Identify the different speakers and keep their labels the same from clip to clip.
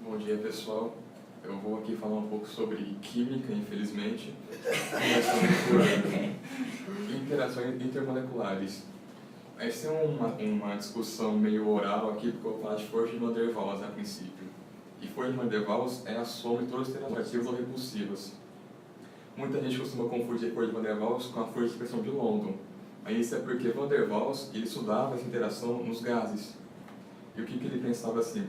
Speaker 1: Bom dia, pessoal. Eu vou aqui falar um pouco sobre química, infelizmente, começando por interações intermoleculares. Essa é uma discussão meio oral aqui, porque eu vou falar de força de Van der Waals a princípio. E força de Van der Waals é a soma de todas as interações atrativas ou repulsivas. Muita gente costuma confundir a força de Van der Waals com a força de expressão de London. Mas isso é porque Van der Waals ele estudava essa interação nos gases. E o que ele pensava assim?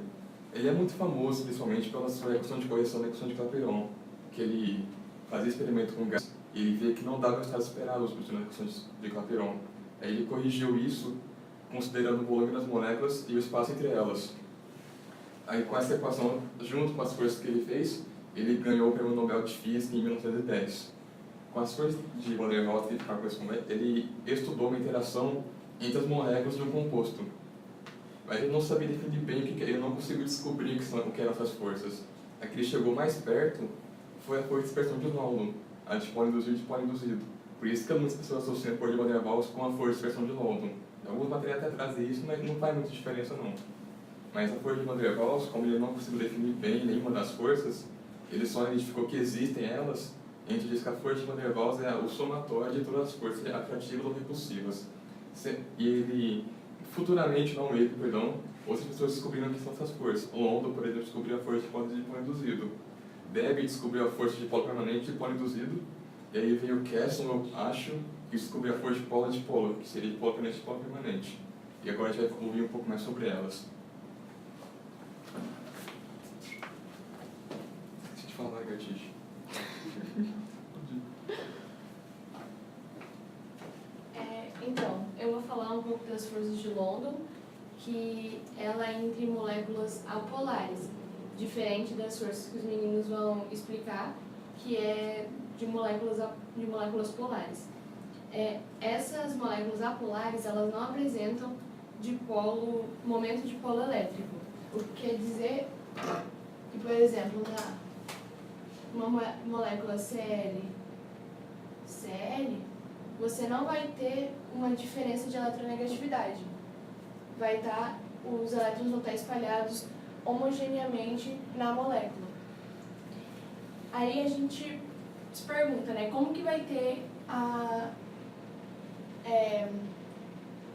Speaker 1: Ele é muito famoso, principalmente pela sua equação de correção da equação de Clapeyron, que ele fazia experimento com gás e ele via que não dava o resultado esperado usando a equação de Clapeyron. Aí ele corrigiu isso considerando o volume das moléculas e o espaço entre elas. Aí com essa equação, junto com as forças que ele fez, ele ganhou o Prêmio Nobel de Física em 1910. Com as forças de Van der Waals, ele estudou uma interação entre as moléculas de um composto. Mas ele não sabia definir bem o que ele não conseguiu descobrir o que eram essas forças. A que ele chegou mais perto foi a força de dispersão de London, a de polo induzido e de polo induzido. Por isso que muitas pessoas associam a força de Van der Waals com a força de dispersão de London. Alguns materiais até trazem isso, mas não faz muita diferença não. Mas a força de Van der Waals, como ele não conseguiu definir bem nenhuma das forças, ele só identificou que existem elas, e a gente diz que a força de Van der Waals é o somatório de todas as forças atrativas ou repulsivas. E ele... Futuramente, outras pessoas descobriram que são essas forças. London, por exemplo, descobriu a força de polo induzido. Debye descobriu a força de polo permanente e polo induzido. E aí veio Keston, eu acho, que descobriu a força de polo, que seria de polo permanente e polo permanente. E agora a gente vai ouvir um pouco mais sobre elas. Deixa eu te falar, Gatich.
Speaker 2: Então, eu vou falar um pouco das forças de London, que ela é entre moléculas apolares, diferente das forças que os meninos vão explicar, que é de moléculas polares. Essas moléculas apolares, elas não apresentam momento de polo elétrico, o que quer dizer que, por exemplo, uma molécula Cl, você não vai ter uma diferença de eletronegatividade. Os elétrons vão estar espalhados homogeneamente na molécula. Aí a gente se pergunta, como que vai ter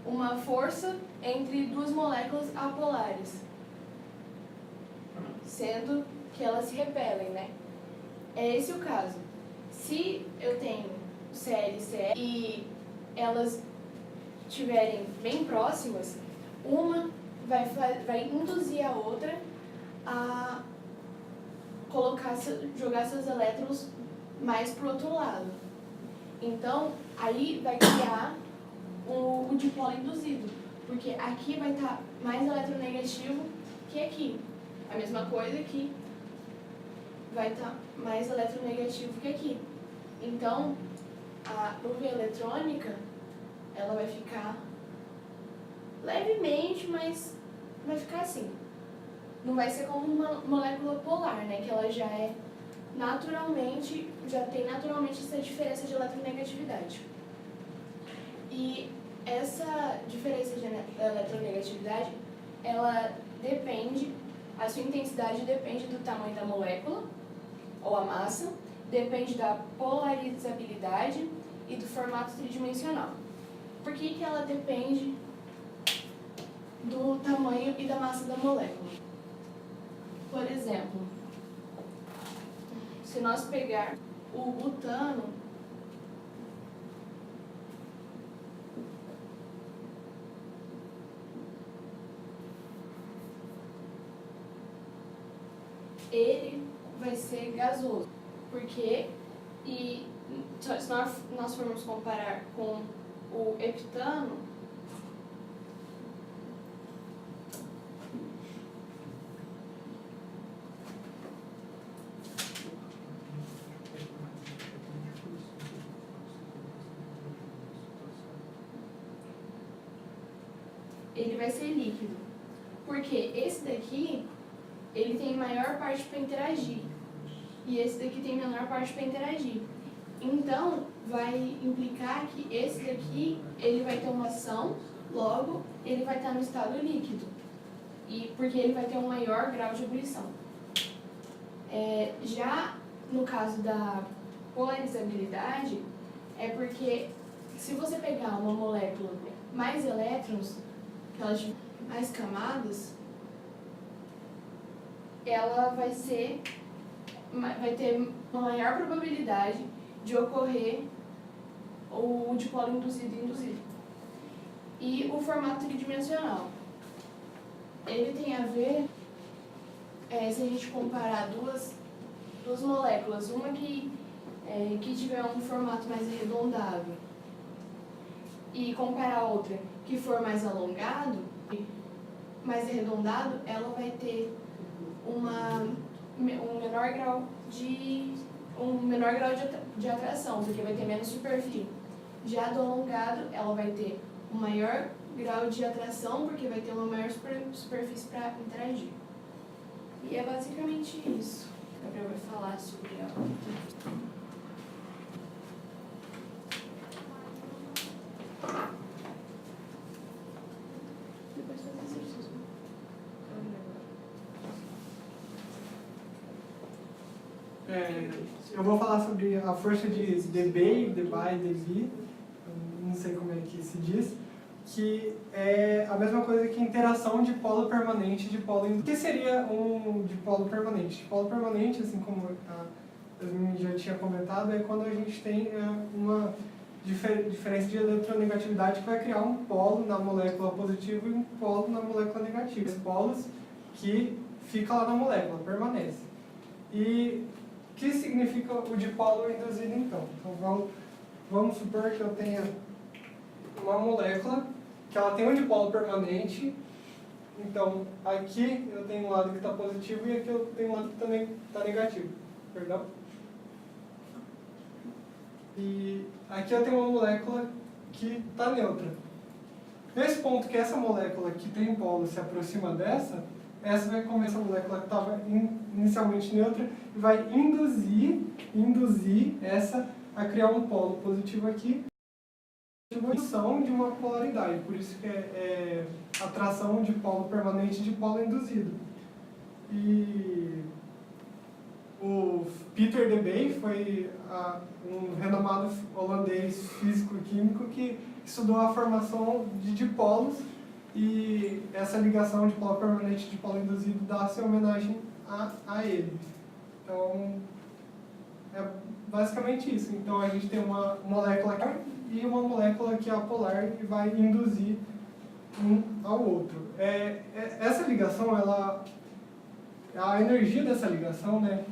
Speaker 2: uma força entre duas moléculas apolares, sendo que elas se repelem, É esse o caso. Se eu tenho Cl e elas estiverem bem próximas, uma vai induzir a outra a jogar seus elétrons mais para o outro lado. Então, aí vai criar o dipolo induzido, porque aqui vai estar mais eletronegativo que aqui. A mesma coisa aqui vai estar mais eletronegativo que aqui. Então, a UV eletrônica, ela vai ficar levemente, mas vai ficar assim. Não vai ser como uma molécula polar, que ela já tem naturalmente essa diferença de eletronegatividade. E essa diferença de eletronegatividade, a sua intensidade depende do tamanho da molécula, ou a massa, depende da polarizabilidade e do formato tridimensional. Por que ela depende do tamanho e da massa da molécula? Por exemplo, se nós pegar o butano, ele vai ser gasoso. Porque, se nós formos comparar com o heptano, ele vai ser líquido. Porque esse daqui, ele tem maior parte para interagir. E esse daqui tem menor parte para interagir. Então, vai implicar que esse daqui, ele vai ter uma ação, logo, ele vai estar no estado líquido. Porque ele vai ter um maior grau de ebulição. Já no caso da polarizabilidade, é porque se você pegar uma molécula mais elétrons, que ela tiver mais camadas, ela vai ter uma maior probabilidade de ocorrer o dipolo induzido e induzido. E o formato tridimensional, ele tem a ver, se a gente comparar duas moléculas, uma que tiver um formato mais arredondado e comparar a outra que for mais alongado, mais arredondado, ela vai ter um menor grau de atração, porque vai ter menos superfície. Já do alongado, ela vai ter um maior grau de atração, porque vai ter uma maior superfície para interagir. E é basicamente isso. O Gabriel vai falar sobre ela. Depois faz exercício.
Speaker 3: Eu vou falar sobre a força de Debye, Debye, não sei como é que se diz, que é a mesma coisa que interação de polo permanente e de polo induzido. O que seria um dipolo permanente? Dipolo permanente, assim como a Yasmin já tinha comentado, é quando a gente tem uma diferença de eletronegatividade que vai criar um polo na molécula positiva e um polo na molécula negativa. Os polos que ficam lá na molécula, permanece. E o que significa o dipolo induzido, então? Então, vamos supor que eu tenha uma molécula que ela tem um dipolo permanente. Então, aqui eu tenho um lado que está positivo e aqui eu tenho um lado que também está negativo. Perdão? E aqui eu tenho uma molécula que está neutra. Nesse ponto que essa molécula que tem polo se aproxima dessa, essa vai começar a molécula que estava inicialmente neutra e vai induzir essa a criar um polo positivo aqui, indução de uma polaridade, por isso que é atração de polo permanente e de polo induzido. E o Peter Debye foi um renomado holandês físico-químico que estudou a formação de dipolos, e essa ligação de polo permanente e de polo induzido dá-se homenagem a ele. Então, é basicamente isso. Então, a gente tem uma molécula e uma molécula que é apolar e vai induzir um ao outro. Essa ligação, a energia dessa ligação, né,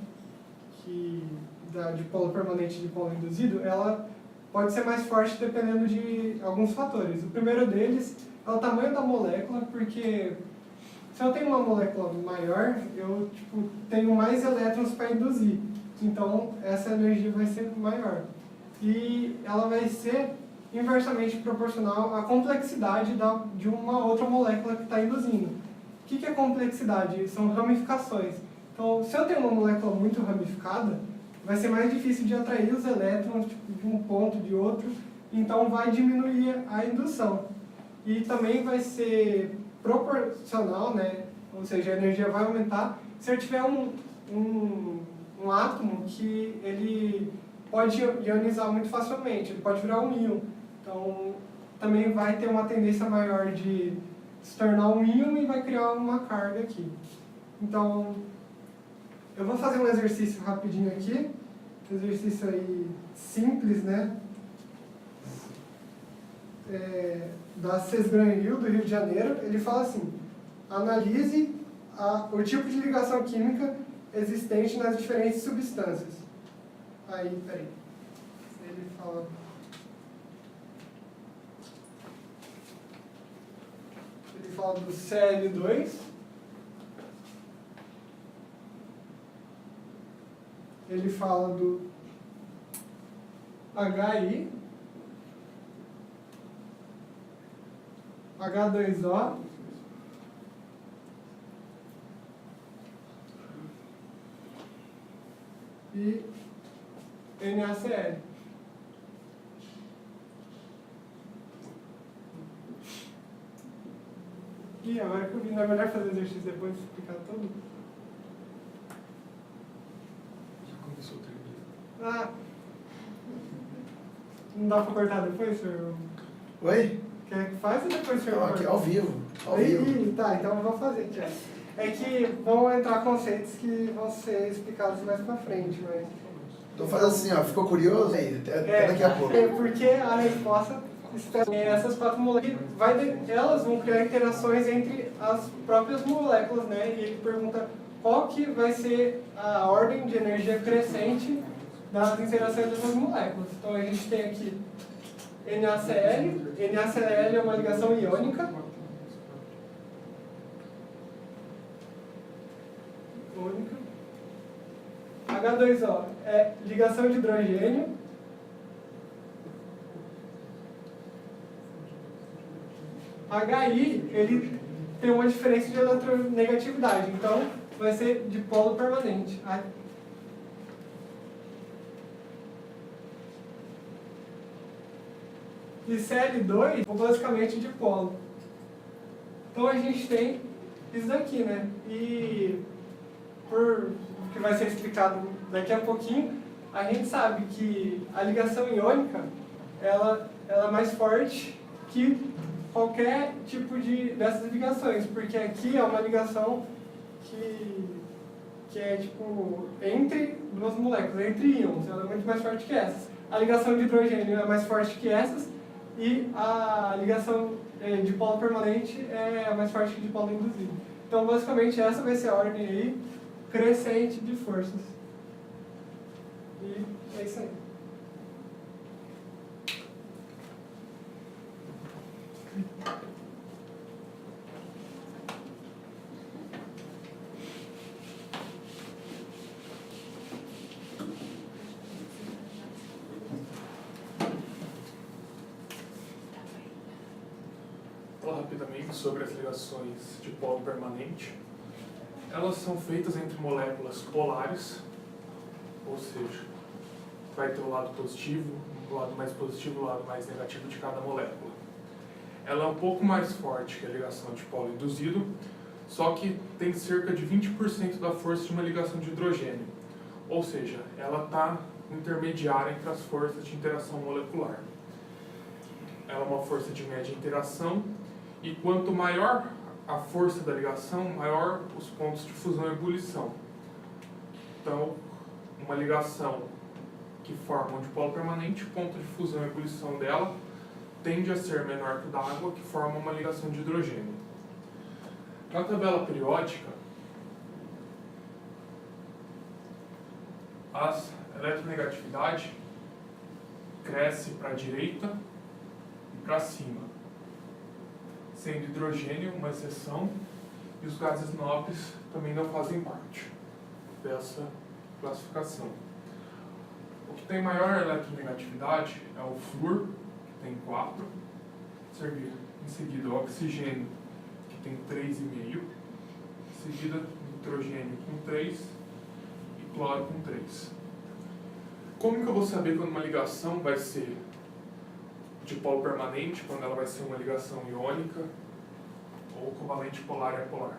Speaker 3: de polo permanente e de polo induzido, ela pode ser mais forte dependendo de alguns fatores. O primeiro deles é o tamanho da molécula, porque se eu tenho uma molécula maior, eu tenho mais elétrons para induzir. Então, essa energia vai ser maior. E ela vai ser inversamente proporcional à complexidade de uma outra molécula que está induzindo. O que é complexidade? São ramificações. Então, se eu tenho uma molécula muito ramificada, vai ser mais difícil de atrair os elétrons de um ponto, de outro, então vai diminuir a indução. E também vai ser proporcional, né? Ou seja, a energia vai aumentar se eu tiver um átomo que ele pode ionizar muito facilmente, ele pode virar um íon. Então, também vai ter uma tendência maior de se tornar um íon e vai criar uma carga aqui. Então, eu vou fazer um exercício rapidinho aqui, exercício aí simples, né? Da Cesgran-Hill, do Rio de Janeiro. Ele fala assim: analise o tipo de ligação química existente nas diferentes substâncias. Aí, peraí. Ele fala... Ele fala do Cl2. Ele fala do HI, H2O, e NaCl. E agora que eu vi, não é melhor fazer exercício depois de explicar tudo?
Speaker 1: Isso termina.
Speaker 3: Ah. Não dá pra cortar depois, senhor?
Speaker 4: Oi?
Speaker 3: Quer que faça ou depois o senhor
Speaker 4: Não, aqui
Speaker 3: corta?
Speaker 4: ao vivo. Ao vivo.
Speaker 3: Ih, tá, então eu vou fazer, Tiago. É que vão entrar conceitos que vão ser explicados mais pra frente, mas...
Speaker 4: Então faz assim, ó, ficou curioso aí, até daqui a pouco.
Speaker 3: É porque a resposta espera essas quatro moléculas, elas vão criar interações entre as próprias moléculas, né? E ele pergunta qual que vai ser a ordem de energia crescente das interações dessas moléculas. Então a gente tem aqui NaCl, NaCl é uma ligação iônica. H2O é ligação de hidrogênio. HI, ele tem uma diferença de eletronegatividade, então vai ser dipolo permanente. E Cl2 é basicamente dipolo. Então a gente tem isso daqui, né? E por que vai ser explicado daqui a pouquinho, a gente sabe que a ligação iônica ela é mais forte que qualquer tipo dessas ligações, porque aqui é uma ligação que é tipo entre duas moléculas, entre íons, ela é muito mais forte que essas. A ligação de hidrogênio é mais forte que essas e a ligação de polo permanente é mais forte que de polo induzido. Então, basicamente, essa vai ser a ordem aí crescente de forças. E é isso aí.
Speaker 5: Falar rapidamente sobre as ligações de polo permanente. Elas são feitas entre moléculas polares, ou seja, vai ter o lado positivo, o lado mais positivo e o lado mais negativo de cada molécula. Ela é um pouco mais forte que a ligação de polo induzido, só que tem cerca de 20% da força de uma ligação de hidrogênio, ou seja, ela está intermediária entre as forças de interação molecular. Ela é uma força de média interação, e quanto maior a força da ligação, maior os pontos de fusão e ebulição. Então, uma ligação que forma um dipolo permanente, o ponto de fusão e ebulição dela tende a ser menor que o da água, que forma uma ligação de hidrogênio. Na tabela periódica, a eletronegatividade cresce para a direita e para cima, sendo hidrogênio uma exceção e os gases nobres também não fazem parte dessa classificação. O que tem maior eletronegatividade é o flúor, que tem 4, em seguida o oxigênio, que tem 3,5, em seguida nitrogênio com 3 e cloro com 3. Como que eu vou saber quando uma ligação vai ser de polo permanente, quando ela vai ser uma ligação iônica, ou covalente polar e apolar?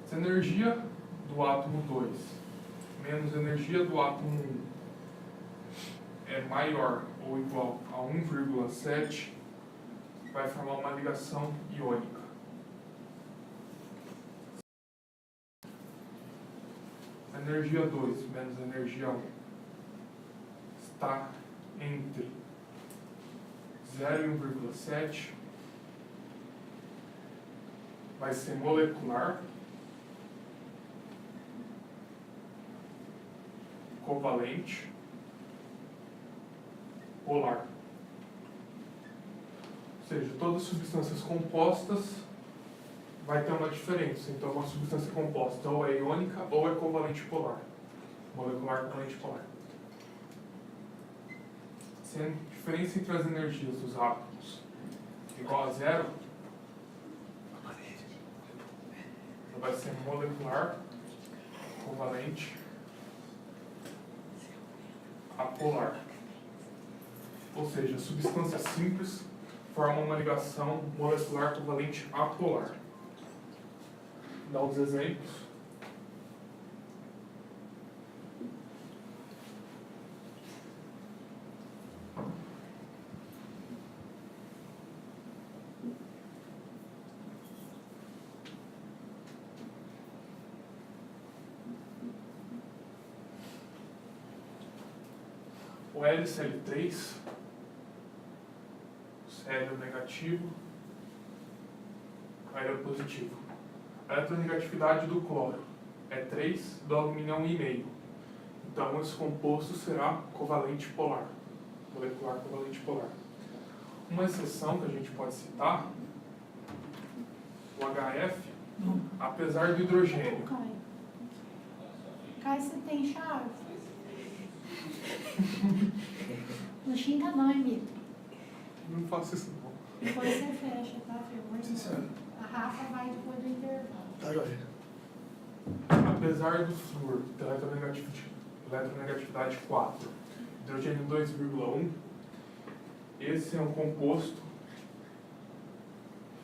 Speaker 5: Se a energia do átomo 2 menos a energia do átomo 1 é maior ou igual a 1,7, vai formar uma ligação iônica. A energia 2 menos a energia 1 está entre 0 e 1,7, vai ser molecular, covalente, polar. Ou seja, todas as substâncias compostas vai ter uma diferença. Então, uma substância composta ou é iônica ou é covalente polar. Molecular, covalente polar. Se a diferença entre as energias dos átomos é igual a 0, ela vai ser molecular, covalente, apolar. Ou seja, substâncias simples formam uma ligação molecular covalente apolar. Dá os exemplos. O LCl3, o Cl é o negativo, o L é o positivo. A eletronegatividade do cloro é 3, do alumínio é 1,5. Então esse composto será covalente polar, molecular covalente polar. Uma exceção que a gente pode citar, o HF, apesar do hidrogênio.
Speaker 6: Caio, você tem chave? Não xinga não, Emílio.
Speaker 5: Não faço isso não.
Speaker 6: Depois você fecha, tá, filho?
Speaker 4: Sim, senhora.
Speaker 6: A Rafa vai depois do intervalo.
Speaker 4: Tá, joia.
Speaker 5: Apesar do flúor ter eletronegatividade 4, hidrogênio 2,1, esse é um composto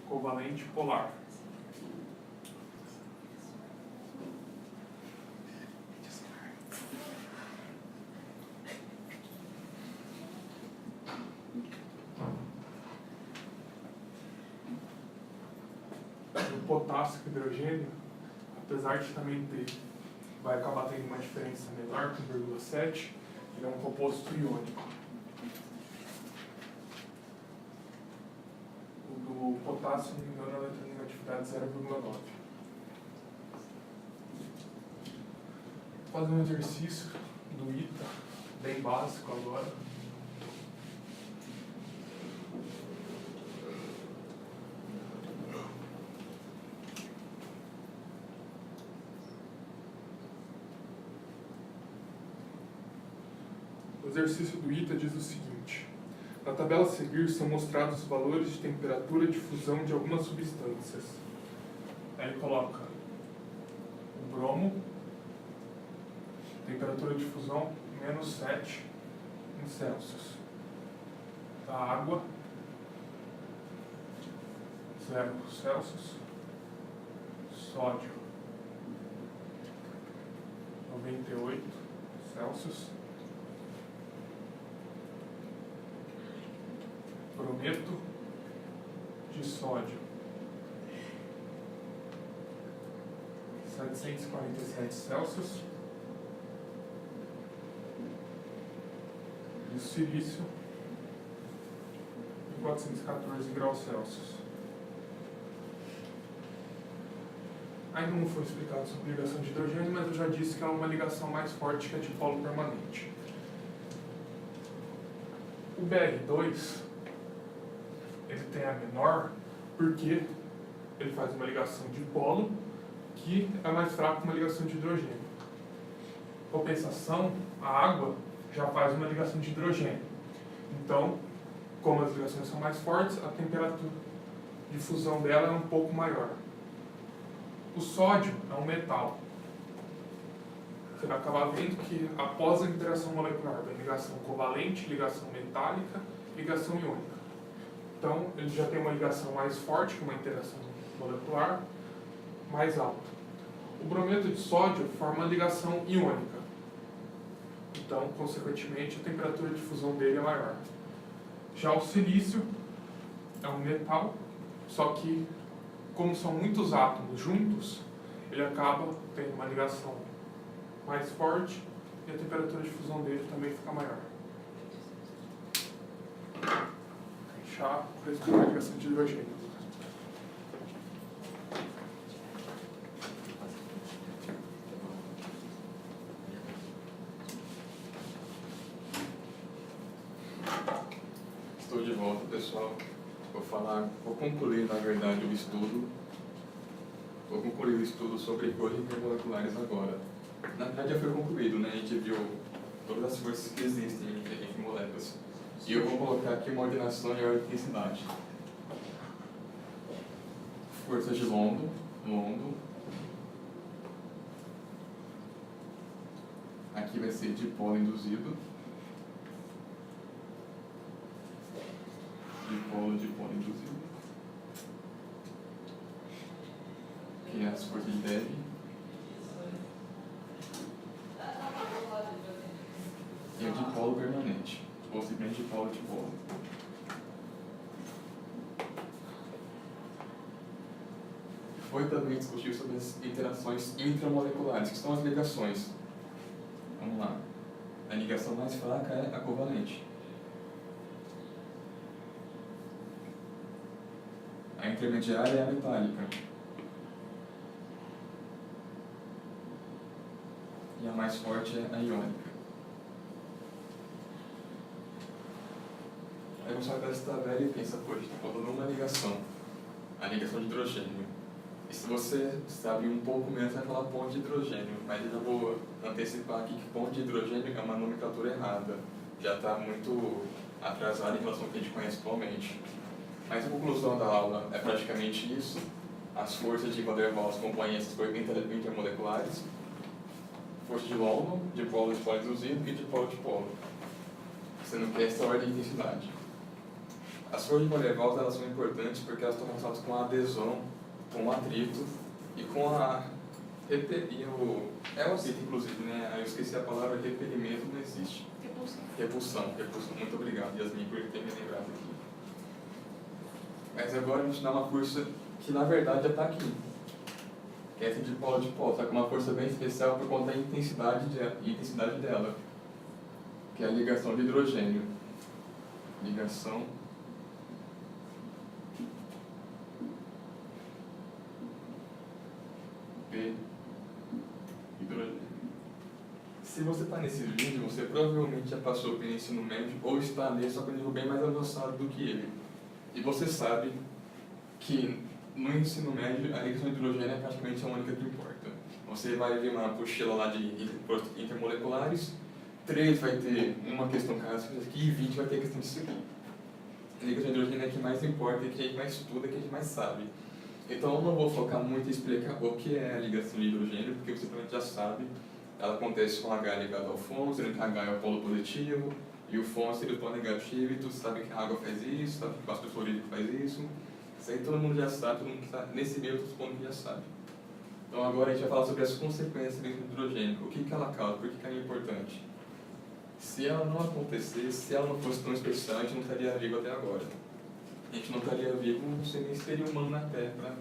Speaker 5: covalente polar. O potássio e o hidrogênio, apesar de também ter, vai acabar tendo uma diferença menor, com 1,7, ele é um composto iônico. O do potássio, se não me engano, a eletronegatividade 0,9. Vou fazer um exercício do ITA, bem básico agora. O exercício do ITA diz o seguinte: na tabela a seguir são mostrados os valores de temperatura de fusão de algumas substâncias. Aí ele coloca o bromo, temperatura de fusão menos 7 em Celsius. A água, 0 Celsius. Sódio, 98 Celsius. Brometo de sódio, 747 Celsius. E o silício, 414 graus Celsius. Ainda não foi explicado sobre ligação de hidrogênio, mas eu já disse que é uma ligação mais forte que a dipolo permanente. O Br2, ele tem a menor porque ele faz uma ligação de polo que é mais fraca que uma ligação de hidrogênio. Compensação, a água já faz uma ligação de hidrogênio. Então, como as ligações são mais fortes, a temperatura de fusão dela é um pouco maior. O sódio é um metal. Você vai acabar vendo que após a interação molecular vem ligação covalente, ligação metálica, ligação iônica. Então, ele já tem uma ligação mais forte que uma interação molecular mais alta. O brometo de sódio forma uma ligação iônica. Então, consequentemente, a temperatura de fusão dele é maior. Já o silício é um metal, só que, como são muitos átomos juntos, ele acaba tendo uma ligação mais forte e a temperatura de fusão dele também fica maior. Chá para explicar a ligação de hidrogênio.
Speaker 1: Estou de volta, pessoal. Vou concluir, na verdade, o estudo. Vou concluir o estudo sobre cores intermoleculares agora. Na verdade, já foi concluído, né? A gente viu todas as forças que existem entre moléculas. E eu vou colocar aqui uma ordenação e ordem de intensidade. Forças de London. Aqui vai ser dipolo induzido. Dipolo induzido. Que é as forças de Debbie. E o dipolo permanente. Ou simplesmente dipolo. Foi também discutido sobre as interações intramoleculares, que são as ligações. Vamos lá. A ligação mais fraca é a covalente. A intermediária é a metálica. E a mais forte é a iônica. Aí você olha essa tabela e pensa, poxa, está faltando uma ligação. A ligação de hidrogênio. E se você sabe um pouco menos, vai falar ponto de hidrogênio. Mas eu já vou antecipar aqui que ponto de hidrogênio é uma nomenclatura errada. Já está muito atrasada em relação ao que a gente conhece atualmente. Mas a conclusão da aula é praticamente isso. As forças de Van der Waals compõem essas coisas intermoleculares. Força de London, de polo de polo induzido e de polo de polo. Você não quer essa ordem de intensidade. As forças de Van der Waals elas são importantes porque elas estão relacionadas com a adesão, com o atrito e com a... É o atrito, inclusive, né? Eu esqueci a palavra repelimento, não existe. Repulsão. Muito obrigado, Yasmin, por ter me lembrado aqui. Mas agora a gente dá uma força que na verdade já está aqui. Que é essa de polo, só que uma força bem especial por conta da intensidade dela. Que é a ligação de hidrogênio. Ligação de hidrogênio. Se você está nesse vídeo, você provavelmente já passou pelo ensino médio ou está nele, só que um nível bem mais avançado do que ele. E você sabe que no ensino médio a ligação de hidrogênio é praticamente a única que importa. Você vai ver uma apostila lá de intermoleculares, 3 vai ter uma questão clássica aqui e 20 vai ter questão de seguir. A ligação de hidrogênio é a que mais importa, é a que a gente mais estuda, é a que a gente mais sabe. Então eu não vou focar muito em explicar o que é a ligação de hidrogênio, porque você provavelmente já sabe. Ela acontece com H ligado ao FON, sendo que H é o polo positivo, e o FON seria o polo negativo, e tu sabe que a água faz isso, sabe que o ácido fluorídrico faz isso. Isso aí todo mundo já sabe, todo mundo que está nesse meio, todo mundo já sabe. Então agora a gente vai falar sobre as consequências da ligação de hidrogênio, o que ela causa, por que ela é importante. Se ela não acontecesse, se ela não fosse tão especial, a gente não estaria vivo até agora. A gente não estaria vivo, não sei nem se teria humano na Terra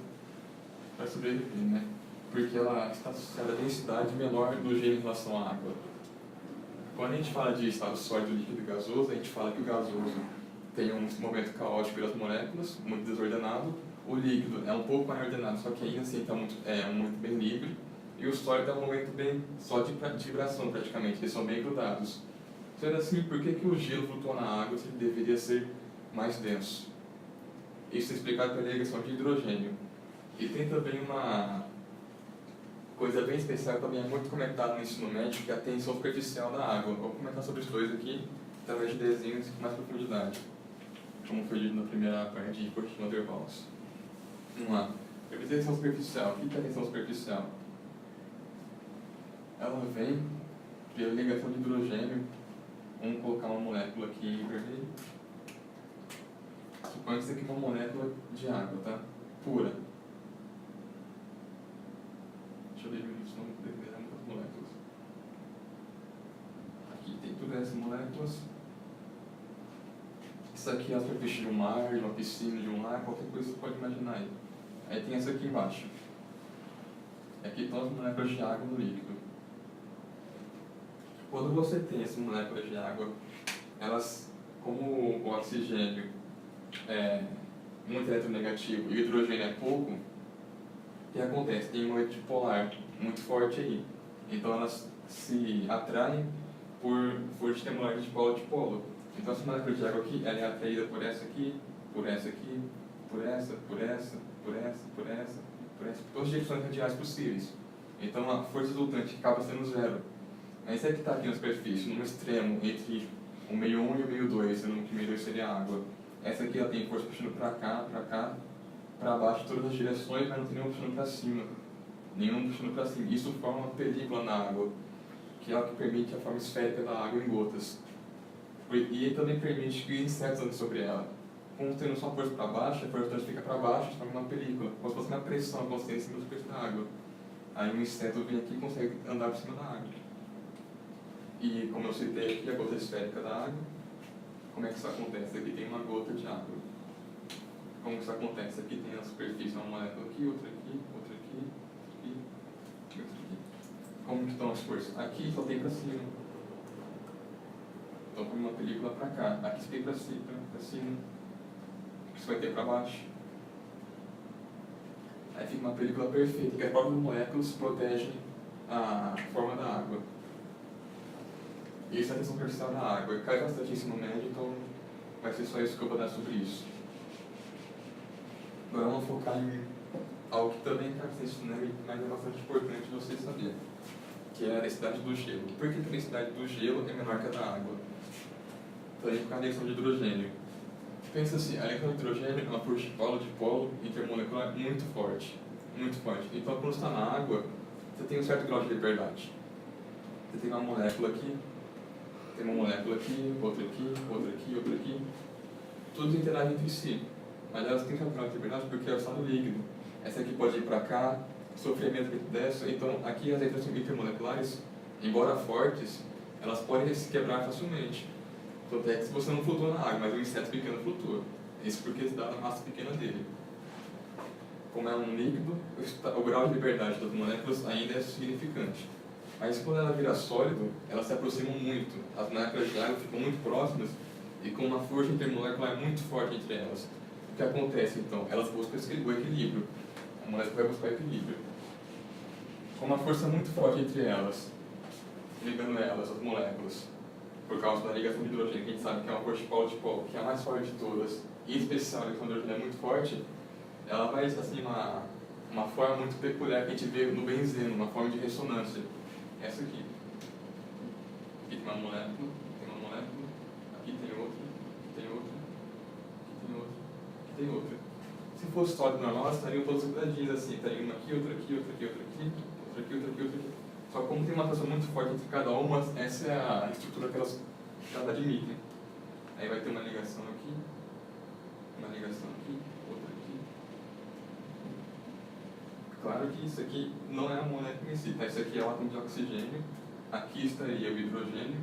Speaker 1: para sobreviver, né? Porque ela está associada à densidade menor do gelo em relação à água. Quando a gente fala de estado sólido, líquido e gasoso, a gente fala que o gasoso tem um momento caótico das moléculas, muito desordenado. O líquido é um pouco mais ordenado, só que ainda assim é um momento bem livre. E o sólido é um momento bem só de vibração praticamente, eles são bem grudados. Sendo assim, por que o gelo flutua na água se ele deveria ser mais denso? Isso é explicado pela ligação de hidrogênio. E tem também uma coisa bem especial que também é muito comentada no ensino médio, que é a tensão superficial da água. Vou comentar sobre os dois aqui, através de desenhos com mais profundidade, como foi dito na primeira parte de Van der Waals. Vamos lá. Tensão superficial. O que é a tensão superficial? Ela vem pela ligação de hidrogênio. Vamos colocar uma molécula aqui em vermelho. Suponha que isso aqui é uma molécula de água, tá? Pura. Deixa eu diminuir isso, não vou poder ver muitas moléculas. Aqui tem todas essas moléculas. Isso aqui é a superfície de um mar, de uma piscina, de um lago, qualquer coisa que você pode imaginar aí. Aí tem essa aqui embaixo. Aqui estão as moléculas de água no líquido. Quando você tem essas moléculas de água, elas, como o oxigênio é muito eletronegativo e o hidrogênio é pouco, o que acontece? Tem um movimento dipolar muito forte aí. Então elas se atraem por força de moléculas de polo a dipolo. Então essa molécula de água aqui, ela é atraída por essa aqui, por essa aqui, por essa, por essa, por essa, por essa, por essa, por todas as direções radiais possíveis. Então a força resultante acaba sendo zero. Esse é que está aqui na superfície, no extremo entre o meio 1 e o meio 2, sendo que o meio 2 seria a água. Essa aqui ela tem força puxando para cá, para baixo, todas as direções, mas não tem nenhum puxando para cima. Nenhum puxando para cima. Isso forma uma película na água, que é o que permite a forma esférica da água em gotas. E também permite que insetos andem sobre ela. Como tendo só força para baixo, a força fica para baixo, forma uma película, como se fosse uma pressão constante em cima da superfície da água. Aí um inseto vem aqui e consegue andar por cima da água. E como eu citei aqui, a gota esférica da água, como é que isso acontece? Aqui tem uma gota de água. Como que isso acontece? Aqui tem a superfície, uma molécula aqui, outra aqui, outra aqui, outra aqui, outra aqui. Como que estão as forças? Aqui só tem para cima. vir uma película para cá. Aqui você tem para cima. Aqui você vai ter para baixo. Aí fica uma película perfeita, que as próprias moléculas protegem a forma da água. E isso é a tensão superficial da água. Cai bastante em ensino médio, então vai ser só isso que eu vou dar sobre isso. Agora vamos focar em algo que também é característico, né, mas é bastante importante de você saber, que é a densidade do gelo. Por que a densidade do gelo é menor que a da água? Também por causa da ligação de hidrogênio. Pensa assim, a ligação de hidrogênio é uma força de polo intermolecular muito forte. Muito forte. Então, quando você está na água, você tem um certo grau de liberdade. Você tem uma molécula aqui, tem uma molécula aqui, outra aqui, outra aqui, outra aqui. Todos interagem entre si. Mas elas têm um certo grau de liberdade porque é o estado líquido. Essa aqui pode ir para cá, sofrer menos dessa. Então, aqui as interações intermoleculares, embora fortes, elas podem se quebrar facilmente. Tanto é que se você não flutua na água, mas um inseto pequeno flutua. Isso porque se dá a massa pequena dele. Como é um líquido, o grau de liberdade das moléculas ainda é significante. Mas quando ela vira sólido, elas se aproximam muito. As moléculas de água ficam muito próximas e com uma força intermolecular muito forte entre elas. O que acontece então? Elas buscam o equilíbrio. A molécula vai buscar o equilíbrio. Com uma força muito forte entre elas, ligando elas, as moléculas, por causa da ligação de hidrogênio, que a gente sabe que é uma força de polo, que é a mais forte de todas, e em especial a ligação de hidrogênio é muito forte, ela vai assim, uma forma muito peculiar que a gente vê no benzeno, uma forma de ressonância. Essa aqui. Aqui tem uma molécula, aqui tem outra, aqui tem outra, aqui tem outra, aqui tem outra. Se fosse sólido normal, elas estariam todas grudadinhas assim, estaria uma aqui, outra aqui, outra aqui, outra aqui, outra aqui, outra aqui, outra aqui. Só que como tem uma atração muito forte entre cada uma, essa é a estrutura que elas admitem. Aí vai ter uma ligação aqui, outra aqui. Claro que isso aqui não é a molécula em si, tá? Isso aqui é o átomo de oxigênio, aqui estaria o hidrogênio,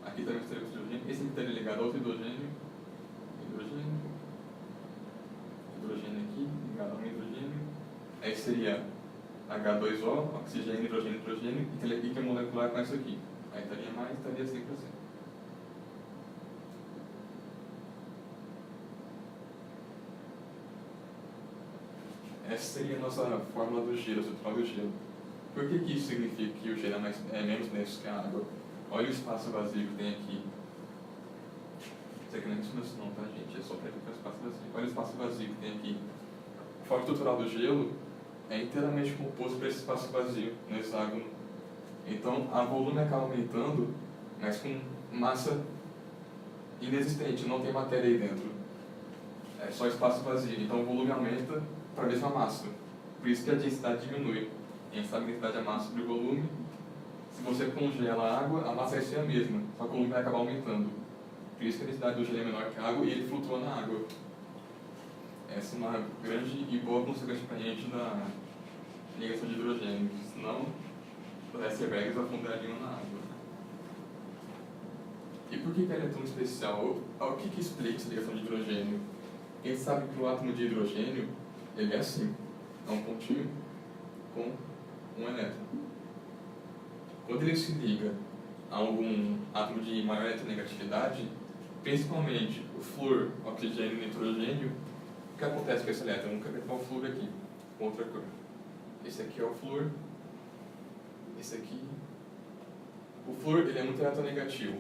Speaker 1: aqui também estaria o hidrogênio, esse aqui estaria ligado ao outro hidrogênio, hidrogênio aqui, ligado a um hidrogênio, aí seria H2O, oxigênio, hidrogênio, e líquido molecular com isso aqui. Aí estaria mais, estaria sempre assim. Essa seria a nossa fórmula do gelo, estrutural do gelo. Por que isso significa que o gelo é menos denso que a água? Olha o espaço vazio que tem aqui. Isso aqui não é isso não, tá, gente? É só para indicar o espaço vazio. Olha o espaço vazio que tem aqui. A forma estrutural do gelo é inteiramente composto por esse espaço vazio no hexágono. Então, a volume acaba aumentando, mas com massa inexistente, não tem matéria aí dentro. É só espaço vazio. Então, o volume aumenta para a mesma massa. Por isso que a densidade diminui. A gente sabe que a densidade é a massa sobre o volume. Se você congela a água, a massa vai ser a mesma, só que o volume vai acabar aumentando. Por isso que a densidade do gelo é menor que a água e ele flutua na água. Essa é uma grande e boa consequência para a gente da ligação de hidrogênio, senão os icebergs afundariam na água. E por que ela é tão especial? O que explica essa ligação de hidrogênio? A gente sabe que o átomo de hidrogênio ele é assim, é um pontinho com um elétron. Quando ele se liga a algum átomo de maior eletronegatividade, principalmente o flúor, oxigênio e nitrogênio, o que acontece com esse elétron? Vamos cabeçar o flúor aqui, com outra cor. Esse aqui é o flúor, esse aqui. O flúor ele é muito eletronegativo.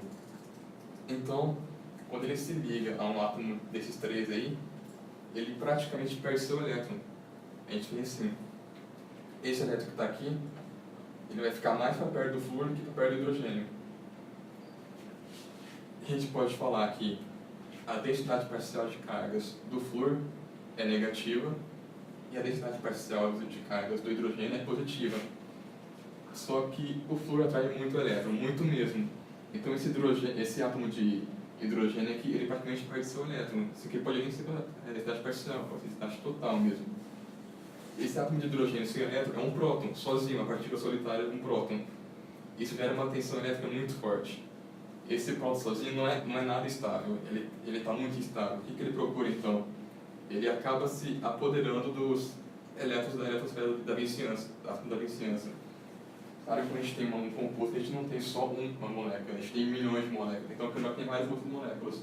Speaker 1: Então, quando ele se liga a um átomo desses três aí, ele praticamente perde seu elétron. A gente vê assim. Esse elétron que está aqui, ele vai ficar mais para perto do flúor do que para perto do hidrogênio. A gente pode falar que a densidade parcial de cargas do flúor é negativa e a densidade parcial de cargas do hidrogênio é positiva. Só que o flúor atrai muito elétron, muito mesmo. Então esse átomo de hidrogênio aqui, ele praticamente perde seu elétron. Isso aqui pode nem ser a densidade parcial, pode ser a densidade total mesmo. Esse átomo de hidrogênio sem elétron é um próton, sozinho, uma partícula solitária, um próton. Isso gera uma tensão elétrica muito forte. Esse próton sozinho não é nada estável, ele está muito instável. O que ele procura então? Ele acaba se apoderando dos elétrons da eletrosfera da vizinhança, do átomo da vizinhança. Claro que quando a gente tem um composto, a gente não tem só uma molécula, a gente tem milhões de moléculas, então o já tem várias outras moléculas. O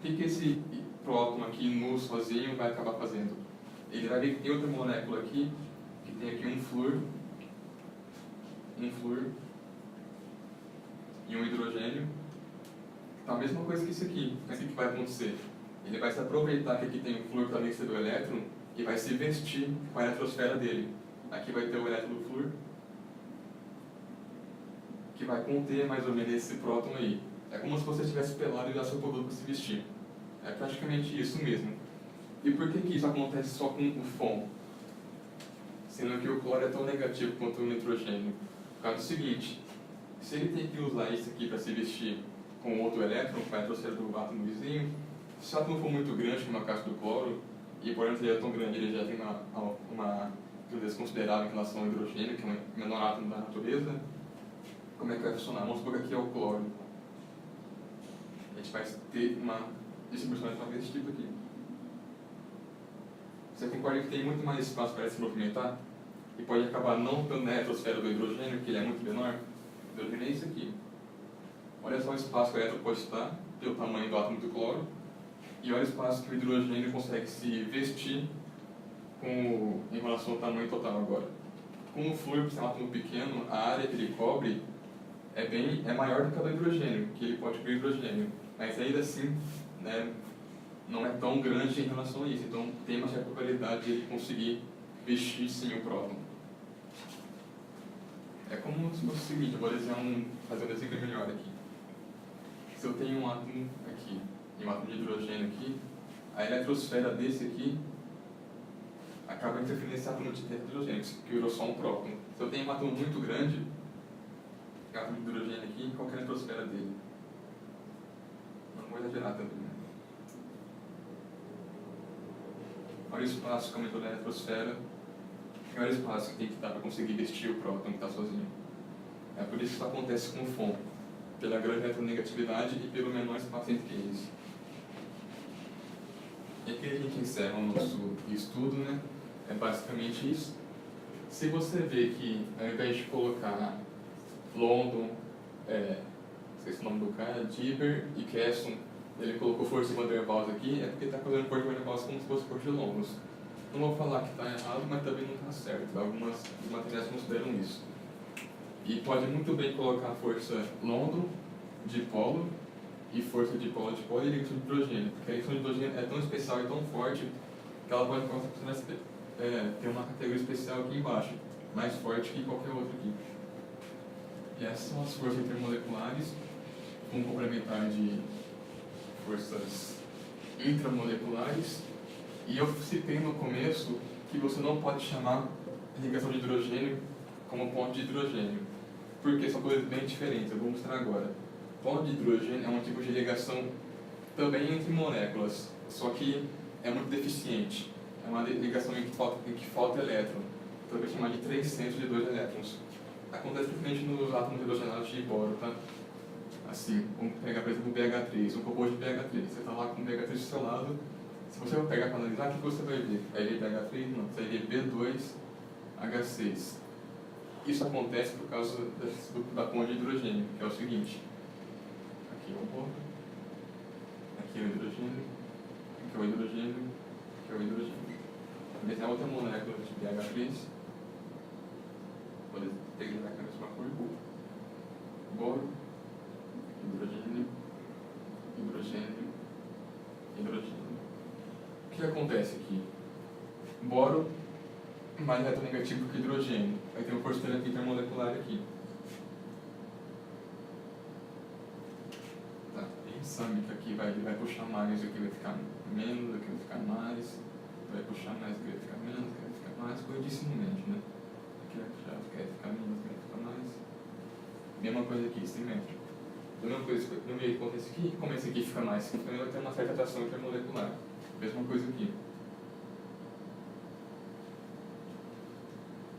Speaker 1: que esse próton aqui nu sozinho vai acabar fazendo? Ele vai ver que tem outra molécula aqui, que tem aqui um flúor e um hidrogênio. Então a mesma coisa que isso aqui. O que vai acontecer? Ele vai se aproveitar que aqui tem um flúor que também recebeu o elétron e vai se vestir com a eletrosfera dele. Aqui vai ter o elétron do flúor, que vai conter mais ou menos esse próton aí. É como se você estivesse pelado e usasse o produto para se vestir. É praticamente isso mesmo. E por que isso acontece só com o FON? Sendo que o cloro é tão negativo quanto o nitrogênio. Por causa do seguinte, se ele tem que usar isso aqui para se vestir com outro elétron, com a eletrosfera do átomo vizinho, se o átomo for muito grande, como é o caso do cloro, e por exemplo ele é tão grande, ele já tem uma grandeza considerável em relação ao hidrogênio, que é o menor átomo da natureza, como é que vai funcionar? Vamos supor que aqui é o cloro. A gente vai ter uma distribuição desse tipo aqui. Você concorda que tem muito mais espaço para ele se movimentar? E pode acabar não estando na eletrosfera do hidrogênio, que ele é muito menor? O hidrogênio é isso aqui. Olha só o espaço que o elétron pode estar, pelo tamanho do átomo do cloro. E olha o espaço que o hidrogênio consegue se vestir em relação ao tamanho total agora. Com o flúor, por ser um átomo pequeno, a área que ele cobre é maior do que a do hidrogênio, que ele pode cobrir hidrogênio. Mas ainda assim, né, não é tão grande em relação a isso. Então tem uma certa probabilidade de ele conseguir vestir sim o próton. É como se fosse o seguinte, eu vou fazer um desenho melhor aqui. Se eu tenho um átomo aqui e um átomo de hidrogênio aqui, a eletrosfera desse aqui acaba interferindo nesse átomo de hidrogênio, que virou só um próton. Se eu tenho um átomo muito grande, átomo de hidrogênio aqui, qual que é a eletrosfera dele? Não vou exagerar também, né? Olha o espaço que aumentou da eletrosfera e olha o espaço que tem que dar para conseguir vestir o próton que está sozinho. É por isso que isso acontece com o FON, pela grande eletronegatividade e pelo menor espaço entre eles. E aqui a gente encerra o nosso estudo, né? É basicamente isso. Se você vê que ao invés de colocar London, esqueci o nome do cara, Dieber e Kesson, ele colocou força de Van der Waals aqui, é porque está fazendo força de Van der Waals como se fosse força de London. Não vou falar que está errado, mas também não está certo. Algumas materiais consideram isso. E pode muito bem colocar força London, dipolo, e força dipolo e ligação de hidrogênio. Porque a ligação de hidrogênio é tão especial e tão forte que ela pode ter uma categoria especial aqui embaixo, mais forte que qualquer outra aqui. E essas são as forças intermoleculares, um complementar de forças intramoleculares. E eu citei no começo que você não pode chamar ligação de hidrogênio como ponto de hidrogênio, porque são coisas bem diferentes, eu vou mostrar agora. Ponto de hidrogênio é um tipo de ligação também entre moléculas, só que é muito deficiente. É uma ligação em que falta elétron, também chamada de 3 centros de 2 elétrons. Acontece principalmente nos átomos hidrogenados de boro, tá? Assim, vamos pegar, por exemplo, o BH3, um composto de BH3. Você está lá com o BH3 do seu lado, se você for pegar para analisar, o que você vai ver? Vai ver BH3? Não, você vai ver B2H6. Isso acontece por causa da ponte de hidrogênio, que é o seguinte. Aqui é o boro, aqui é o hidrogênio, aqui é o hidrogênio, aqui é o hidrogênio. Também tem a outra molécula de BH3. Vou designar aqui a mesma cor. Boro, hidrogênio, hidrogênio, hidrogênio. O que acontece aqui? Boro mais eletronegativo que hidrogênio. Vai ter uma força intermolecular aqui. Tá, pensando que aqui vai puxar mais, aqui vai ficar menos, aqui vai ficar mais, vai puxar mais, aqui vai ficar menos, aqui vai ficar mais, coisa de ensino médio, né? Aqui vai puxar, aqui vai ficar menos, aqui vai ficar mais. Mesma coisa aqui, simétrico. A mesma coisa no meio que acontece aqui, como esse aqui fica mais, então vai ter uma certa atração intermolecular. Mesma coisa aqui.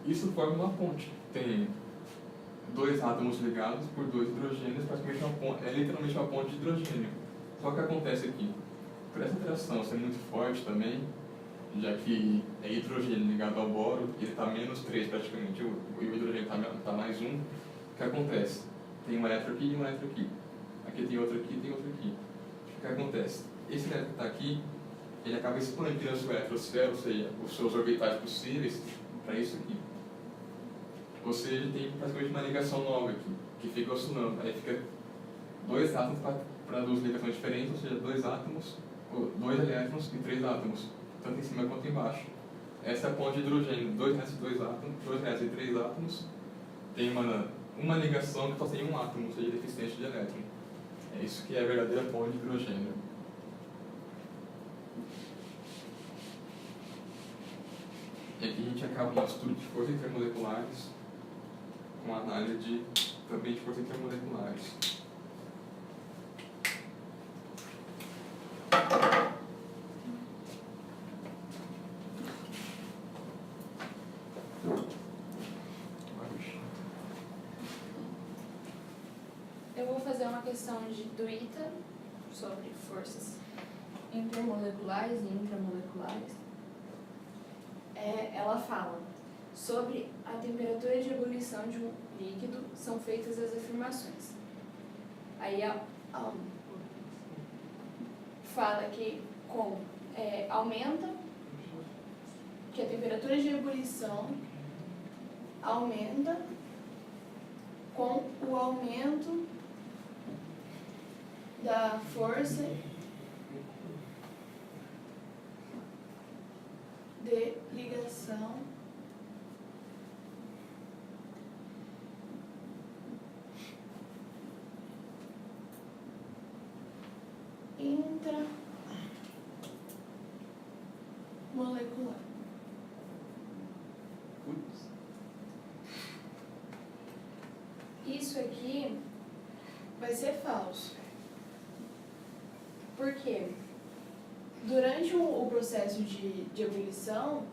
Speaker 1: Isso forma uma ponte. Tem 2 átomos ligados por 2 hidrogênios, praticamente é literalmente uma ponte de hidrogênio. Só que acontece aqui, por essa atração ser muito forte também, já que é hidrogênio ligado ao boro, ele está menos 3 praticamente, e o hidrogênio está mais 1, o que acontece? Tem um elétron aqui e um elétron aqui. Aqui tem outro aqui e tem outro aqui. O que acontece? Esse elétron que está aqui, ele acaba expandindo a sua eletrosfera, ou seja, os seus orbitais possíveis, para isso aqui. Ou seja, tem praticamente uma ligação nova aqui, que fica oscilando. Aí fica 2 átomos para 2 ligações diferentes, ou seja, 2 átomos, 2 elétrons e 3 átomos, tanto em cima quanto embaixo. Essa é a ponte de hidrogênio, 2 restos e 2 átomos, 2 restos e 3 átomos, tem uma ligação que só tem um átomo, ou seja, deficiente de elétron. É isso que é a verdadeira ponte de hidrogênio. E aqui a gente acaba o nosso estudo de forças intermoleculares com a análise também de forças intermoleculares.
Speaker 2: Eu vou fazer uma questão do ITA sobre forças intermoleculares e intramoleculares. Ela fala sobre a temperatura de ebulição de um líquido, são feitas as afirmações. Aí fala que aumenta, que a temperatura de ebulição aumenta com o aumento da força de ligação intramolecular. Isso aqui vai ser falso. Por quê? Durante o processo de ebulição,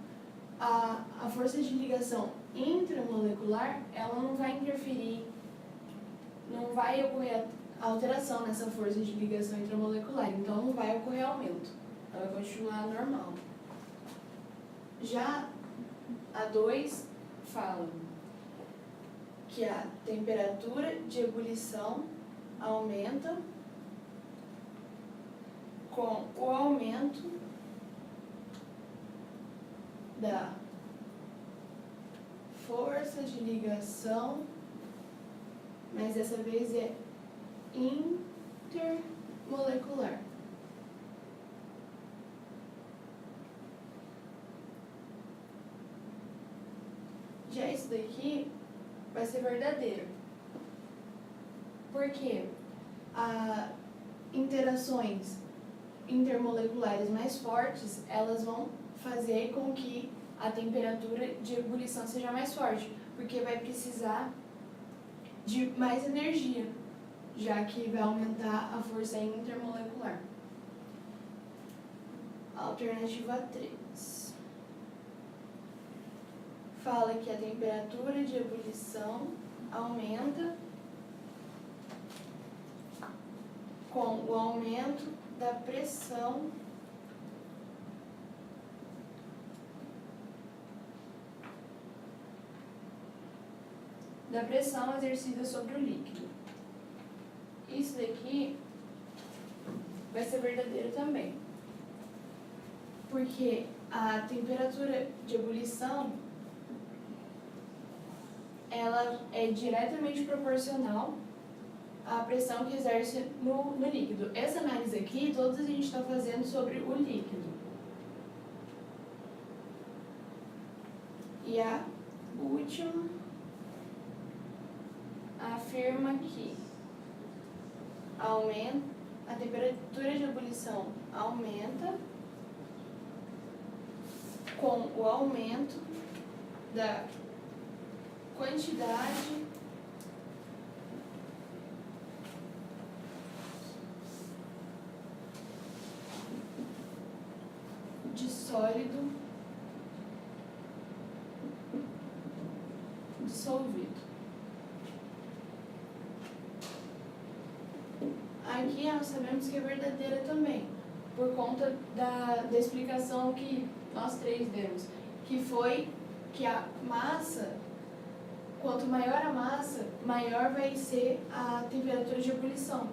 Speaker 2: a força de ligação intramolecular, ela não vai interferir, não vai ocorrer alteração nessa força de ligação intramolecular, então não vai ocorrer aumento, ela vai continuar normal. Já a 2 fala que a temperatura de ebulição aumenta com o aumento da força de ligação, mas dessa vez é intermolecular. Já isso daqui vai ser verdadeiro, porque as interações intermoleculares mais fortes, elas vão fazer com que a temperatura de ebulição seja mais forte, porque vai precisar de mais energia, já que vai aumentar a força intermolecular. Alternativa 3. Fala que a temperatura de ebulição aumenta com o aumento da pressão exercida sobre o líquido. Isso daqui vai ser verdadeiro também, porque a temperatura de ebulição ela é diretamente proporcional à pressão que exerce no líquido. Essa análise aqui, todos a gente está fazendo sobre o líquido. E a última afirma que a temperatura de ebulição aumenta com o aumento da quantidade de sólido dissolvido. Aqui nós sabemos que é verdadeira também, por conta da explicação que nós três demos, que foi que a massa, quanto maior a massa, maior vai ser a temperatura de ebulição,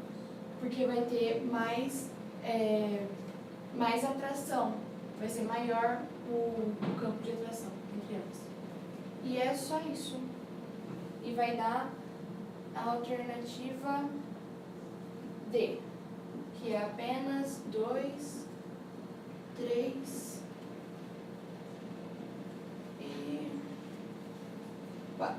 Speaker 2: porque vai ter mais atração, vai ser maior o campo de atração entre elas. E é só isso. E vai dar a alternativa D, que é apenas 2, 3 e 4.